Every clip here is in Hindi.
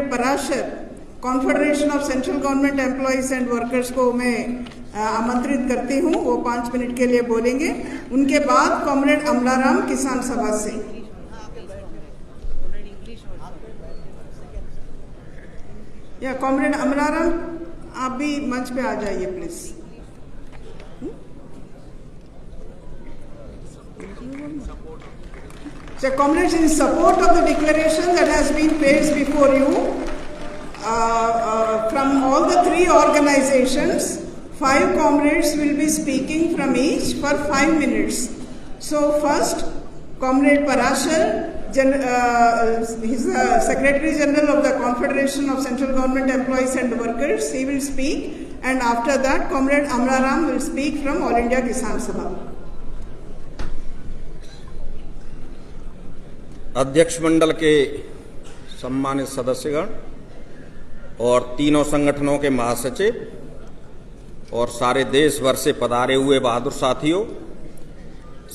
Comrade Parashar, confederation of central government employees and workers को मैं आमंत्रित करती हूँ। वो 5 मिनट के लिए बोलेंगे। उनके बाद कॉमरेड अमलाराम किसान सभा से। या कॉमरेड अमलाराम, आप भी मंच पे आ जाइए please. So, comrades, in support of the declaration that has been placed before you from all the 3 organizations, 5 comrades will be speaking from each for 5 minutes. So, first, Comrade Parashar, he's the Secretary General of the Confederation of Central Government Employees and Workers. He will speak, and after that, Comrade Amlaram will speak from All India Kisan Sabha. अध्यक्ष मंडल के सम्मानित सदस्यगण और तीनों संगठनों के महासचिव और सारे देश भर से पधारे हुए बहादुर साथियों,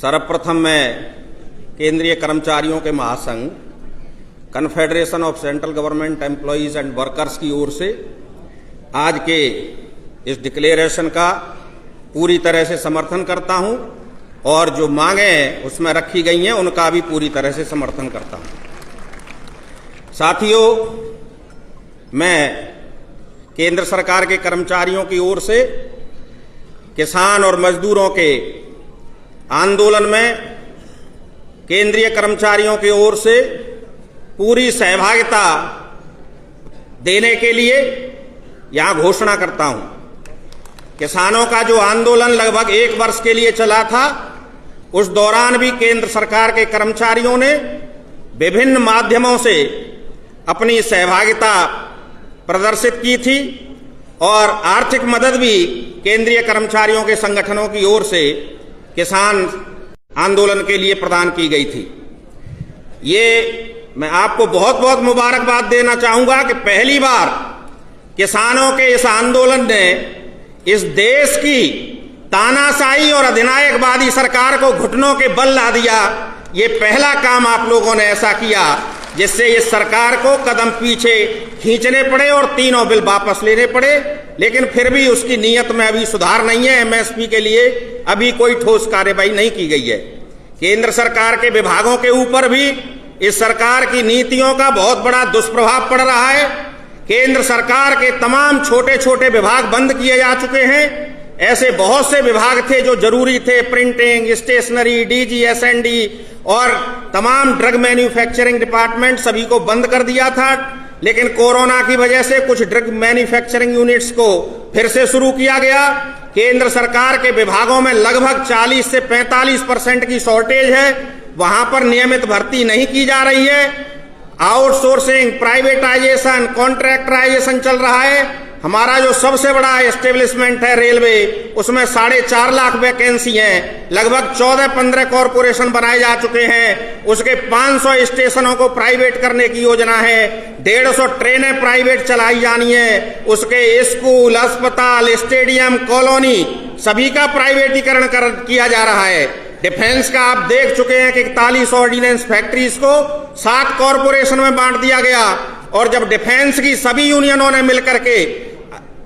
सर्वप्रथम मैं केंद्रीय कर्मचारियों के महासंघ confederation of central government employees and workers की ओर से आज के इस डिक्लेरेशन का पूरी तरह से समर्थन करता हूं और जो मांगे उसमें रखी गई हैं उनका भी पूरी तरह से समर्थन करता हूं। साथियों, मैं केंद्र सरकार के कर्मचारियों की ओर से किसान और मजदूरों के आंदोलन में केंद्रीय कर्मचारियों की ओर से पूरी सहभागिता देने के लिए यहां घोषणा करता हूं। किसानों का जो आंदोलन लगभग 1 वर्ष के लिए चला था, उस दौरान भी केंद्र सरकार के कर्मचारियों ने विभिन्न माध्यमों से अपनी सहभागिता प्रदर्शित की थी और आर्थिक मदद भी केंद्रीय कर्मचारियों के संगठनों की ओर से किसान आंदोलन के लिए प्रदान की गई थी। ये मैं आपको बहुत बहुत मुबारकबाद देना चाहूंगा कि पहली बार किसानों के इस आंदोलन ने इस देश की तानाशाही और अधिनायकवादी सरकार को घुटनों के बल ला दिया। ये पहला काम आप लोगों ने ऐसा किया जिससे इस सरकार को कदम पीछे खींचने पड़े और 3 बिल वापस लेने पड़े, लेकिन फिर भी उसकी नीयत में अभी सुधार नहीं है। एमएसपी के लिए अभी कोई ठोस कार्रवाई नहीं की गई है। केंद्र सरकार के विभागों के ऊपर भी इस सरकार की नीतियों का बहुत बड़ा दुष्प्रभाव पड़ रहा है। केंद्र सरकार के तमाम छोटे छोटे विभाग बंद किए जा चुके हैं। ऐसे बहुत से विभाग थे जो जरूरी थे, प्रिंटिंग, स्टेशनरी, डीजी, एसएनडी और तमाम ड्रग मैन्युफैक्चरिंग डिपार्टमेंट, सभी को बंद कर दिया था। लेकिन कोरोना की वजह से कुछ ड्रग मैन्युफैक्चरिंग यूनिट्स को फिर से शुरू किया गया। केंद्र सरकार के विभागों में लगभग 40 से 45% की शॉर्टेज है। वहां पर नियमित भर्ती नहीं की जा रही है। आउटसोर्सिंग, प्राइवेटाइजेशन, कॉन्ट्रैक्टराइजेशन चल रहा है। हमारा जो सबसे बड़ा एस्टेब्लिशमेंट है रेलवे, उसमें 4.5 लाख वैकेंसी हैं। लगभग 14-15 कॉरपोरेशन बनाए जा चुके हैं। उसके 500 स्टेशनों को प्राइवेट करने की योजना है। 150 ट्रेनें प्राइवेट चलाई जानी है। उसके स्कूल, अस्पताल, स्टेडियम, कॉलोनी सभी का प्राइवेटीकरण किया जा रहा है। डिफेंस का आप देख चुके हैं कि 41 ऑर्डिनेंस फैक्ट्रीज को 7 कॉरपोरेशन में बांट दिया गया। और जब डिफेंस की सभी यूनियनों ने मिलकर के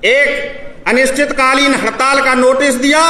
एक अनिश्चितकालीन हड़ताल का नोटिस दिया,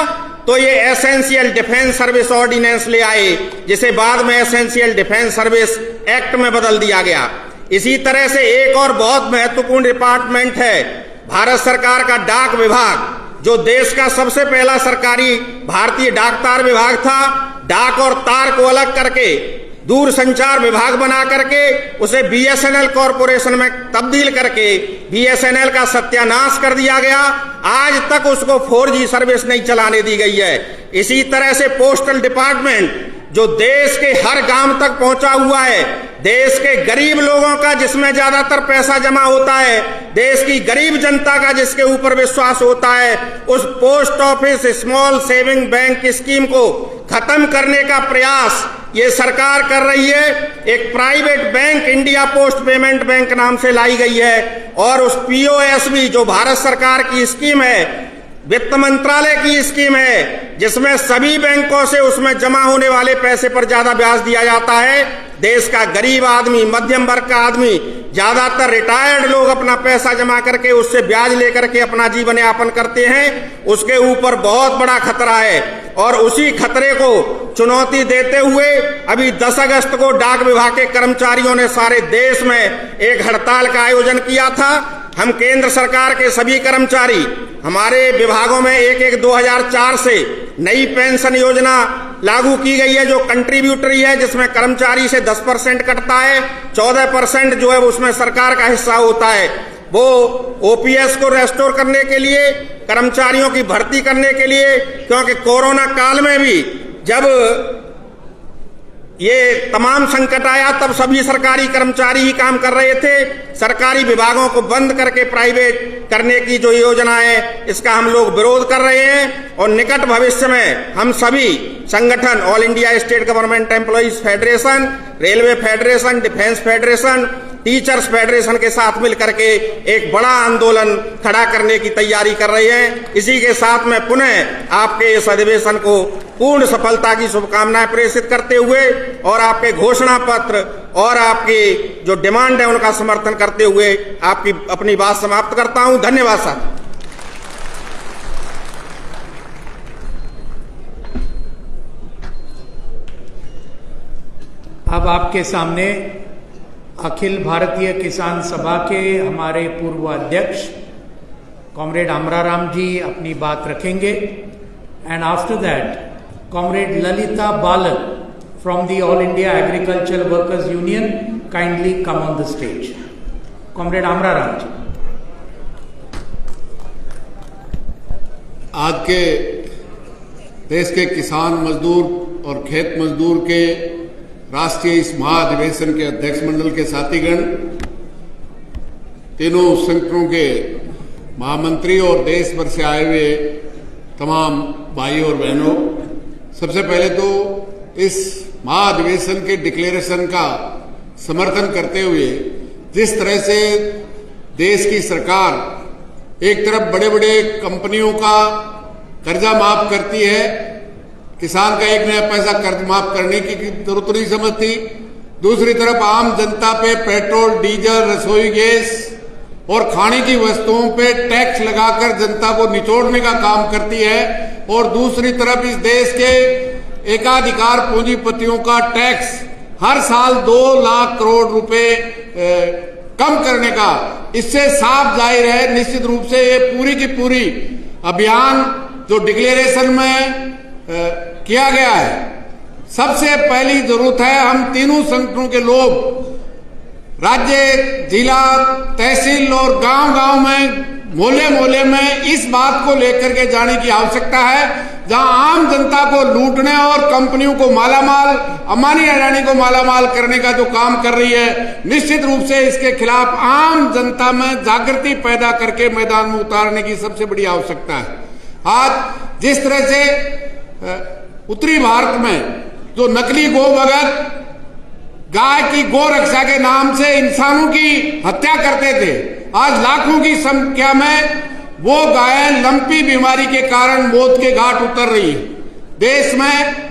तो ये एसेंशियल डिफेंस सर्विस ऑर्डिनेंस ले आए, जिसे बाद में एसेंशियल डिफेंस सर्विस एक्ट में बदल दिया गया। इसी तरह से एक और बहुत महत्वपूर्ण डिपार्टमेंट है भारत सरकार का डाक विभाग, जो देश का सबसे पहला सरकारी भारतीय डाक तार विभाग था। डाक और तार को अलग करके दूर संचार विभाग बना करके उसे बीएसएनएल कॉरपोरेशन में तब्दील करके बीएसएनएल का सत्यानाश कर दिया गया। आज तक उसको 4G सर्विस नहीं चलाने दी गई है। इसी तरह से पोस्टल डिपार्टमेंट, जो देश के हर गांव तक पहुंचा हुआ है, देश के गरीब लोगों का जिसमें ज्यादातर पैसा जमा होता है, देश की गरीब जनता का जिसके ऊपर विश्वास होता है, उस post office small saving bank scheme को खत्म करने का प्रयास ये सरकार कर रही है। एक private bank India post payment bank नाम से लाई गई है और उस पीओएसबी जो भारत सरकार की स्कीम है, वित्त मंत्रालय की स्कीम है जिसमें सभी बैंकों से उसमें जमा होने वाले पैसे पर ज्यादा ब्याज दिया जाता है। देश का गरीब आदमी, मध्यम वर्ग का आदमी, ज्यादातर रिटायर्ड लोग अपना पैसा जमा करके उससे ब्याज लेकर के अपना जीवन यापन करते हैं। उसके ऊपर बहुत बड़ा खतरा है और उसी खतरे को चुनौती देते हुए अभी 10 अगस्त को डाक विभाग के कर्मचारियों ने सारे देश में एक हड़ताल का आयोजन किया था। हम केंद्र सरकार के सभी कर्मचारी, हमारे विभागों में 1/1/2004 से नई पेंशन योजना लागू की गई है जो कंट्रीब्यूटरी है, जिसमें कर्मचारी से 10% कटता है, 14% जो है उसमें सरकार का हिस्सा होता है। वो ओपीएस को रेस्टोर करने के लिए, कर्मचारियों की भर्ती करने के लिए, क्योंकि कोरोना काल में भी जब ये तमाम संकट आया तब सभी सरकारी कर्मचारी ही काम कर रहे थे। सरकारी विभागों को बंद करके प्राइवेट करने की जो योजना है इसका हम लोग विरोध कर रहे हैं और निकट भविष्य में हम सभी संगठन, all India state government employees federation, railway federation, defence federation, teachers federation के साथ मिलकर के एक बड़ा आंदोलन खड़ा करने की तैयारी कर रहे हैं। इसी के साथ में पुनः आपके इस अधिवेशन को पूर्ण सफलता की शुभकामनाएं प्रेषित करते हुए और आपके घोषणा पत्र और आपकी जो डिमांड है उनका समर्थन करते हुए आपकी अपनी बात समाप्त करता हूं। धन्यवाद साहब। अब आपके सामने अखिल भारतीय किसान सभा के हमारे पूर्व अध्यक्ष कॉमरेड अमराराम जी अपनी बात रखेंगे and after that comrade Lalitha Balan from the all India agriculture workers union kindly come on the stage. Comrade Amraram ji. आज के देश के किसान मजदूर और खेत मजदूर के राष्ट्रीय इस महाधिवेशन के अध्यक्ष मंडल के साथीगण, तीनों संगठनों के महामंत्री और देश भर से आए हुए तमाम भाई और बहनों, सबसे पहले तो इस महाधिवेशन के डिक्लेरेशन का समर्थन करते हुए जिस तरह से देश की सरकार एक तरफ बड़े बड़े कंपनियों का कर्जा माफ करती है, किसान का एक नया पैसा कर्ज माफ करने की जरूरत नहीं समझती, दूसरी तरफ आम जनता पे पेट्रोल, डीजल, रसोई गैस और खाने की वस्तुओं पे टैक्स लगाकर जनता को निचोड़ने का काम करती है, और दूसरी तरफ इस देश के एकाधिकार पूंजीपतियों का टैक्स हर साल 2 लाख करोड़ रुपए कम करने का, इससे साफ जाहिर है निश्चित रूप से ये पूरी की पूरी अभियान जो डिक्लेरेशन में किया गया है। सबसे पहली जरूरत है हम तीनों संगठनों के लोग राज्य, जिला, तहसील और गांव-गांव में, मोहल्ले में इस बात को लेकर के जाने की आवश्यकता है जहां आम जनता को लूटने और कंपनियों को मालामाल, अंबानी अडानी को मालामाल करने का जो काम कर रही है, निश्चित रूप से इसके खिलाफ आम जनता में जागृति पैदा करके मैदान में उतारने की सबसे बड़ी आवश्यकता है। आज जिस तरह से उत्तरी भारत में जो नकली गो भगत गाय की गो रक्षा के नाम से इंसानों की हत्या करते थे, आज लाखों की संख्या में वो गायें लंपी बीमारी के कारण मौत के घाट उतर रही है। देश में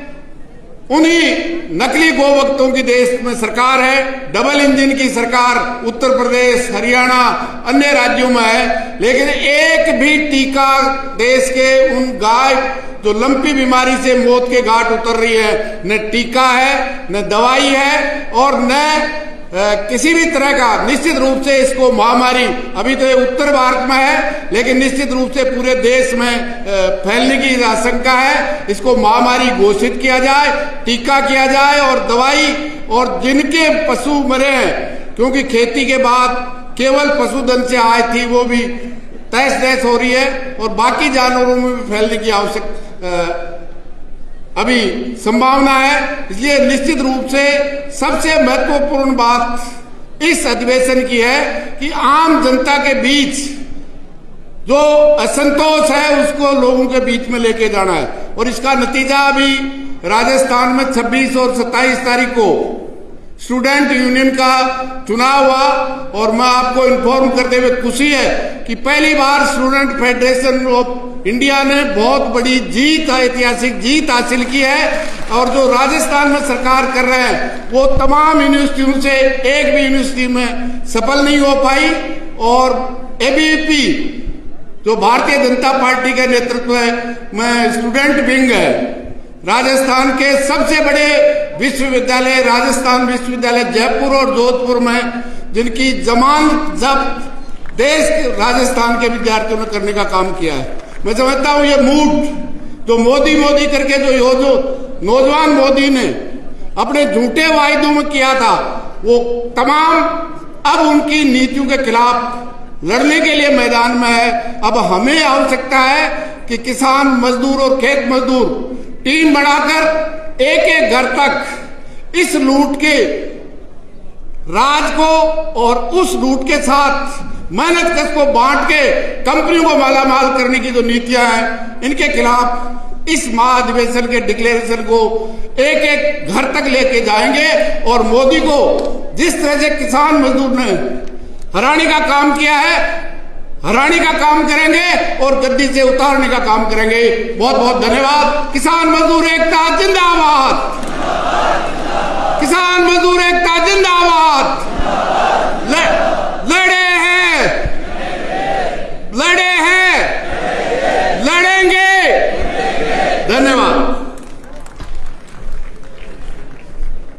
उन्हीं नकली गोवक्तों की देश में सरकार है, डबल इंजन की सरकार उत्तर प्रदेश, हरियाणा, अन्य राज्यों में है, लेकिन एक भी टीका देश के उन गाय जो लंपी बीमारी से मौत के घाट उतर रही है, न टीका है, न दवाई है और न किसी भी तरह का, निश्चित रूप से इसको महामारी, अभी तो ये उत्तर भारत में है लेकिन निश्चित रूप से पूरे देश में फैलने की आशंका है। इसको महामारी घोषित किया जाए, टीका किया जाए और दवाई, और जिनके पशु मरे हैं, क्योंकि खेती के बाद केवल पशुधन से आय थी वो भी तहस नहस हो रही है और बाकी जानवरों में भी फैलने की आवश्यकता अभी संभावना है। इसलिए निश्चित रूप से सबसे महत्वपूर्ण बात इस अधिवेशन की है कि आम जनता के बीच जो असंतोष है उसको लोगों के बीच में लेके जाना है, और इसका नतीजा अभी राजस्थान में 26 और 27 तारीख को स्टूडेंट यूनियन का चुनाव हुआ, और मैं आपको इन्फॉर्म करते हुए खुशी है कि पहली बार स्टूडेंट फेडरेशन ऑफ इंडिया ने बहुत बड़ी जीत, ऐतिहासिक जीत हासिल की है। और जो राजस्थान में सरकार कर रहे हैं वो तमाम यूनिवर्सिटियों से एक भी यूनिवर्सिटी में सफल नहीं हो पाई। और एबीवीपी जो भारतीय जनता पार्टी के नेतृत्व में स्टूडेंट विंग है, राजस्थान के सबसे बड़े विश्वविद्यालय राजस्थान विश्वविद्यालय जयपुर और जोधपुर में, जिनकी जमानत जब्त देश राजस्थान के विद्यार्थियों ने करने का काम किया है। मैं समझता हूं ये मूड जो मोदी मोदी करके जो नौजवान मोदी ने अपने झूठे वायदों में किया था, वो तमाम अब उनकी नीतियों के खिलाफ लड़ने के लिए मैदान में है। अब हमें आवश्यकता है कि किसान मजदूर और खेत मजदूर टीम बनाकर एक एक घर तक इस लूट के राज को और उस लूट के साथ मेहनत कश को बांट के कंपनियों को मालामाल करने की जो नीतियां हैं, इनके खिलाफ इस महाधिवेशन के डिक्लेरेशन को एक एक घर तक लेके जाएंगे। और मोदी को जिस तरह से किसान मजदूर ने हराने का काम किया है, हराने का काम करेंगे और गद्दी से उतारने का काम करेंगे। बहुत बहुत धन्यवाद। किसान मजदूर एकता जिंदाबाद, किसान मजदूर एकता जिंदाबाद।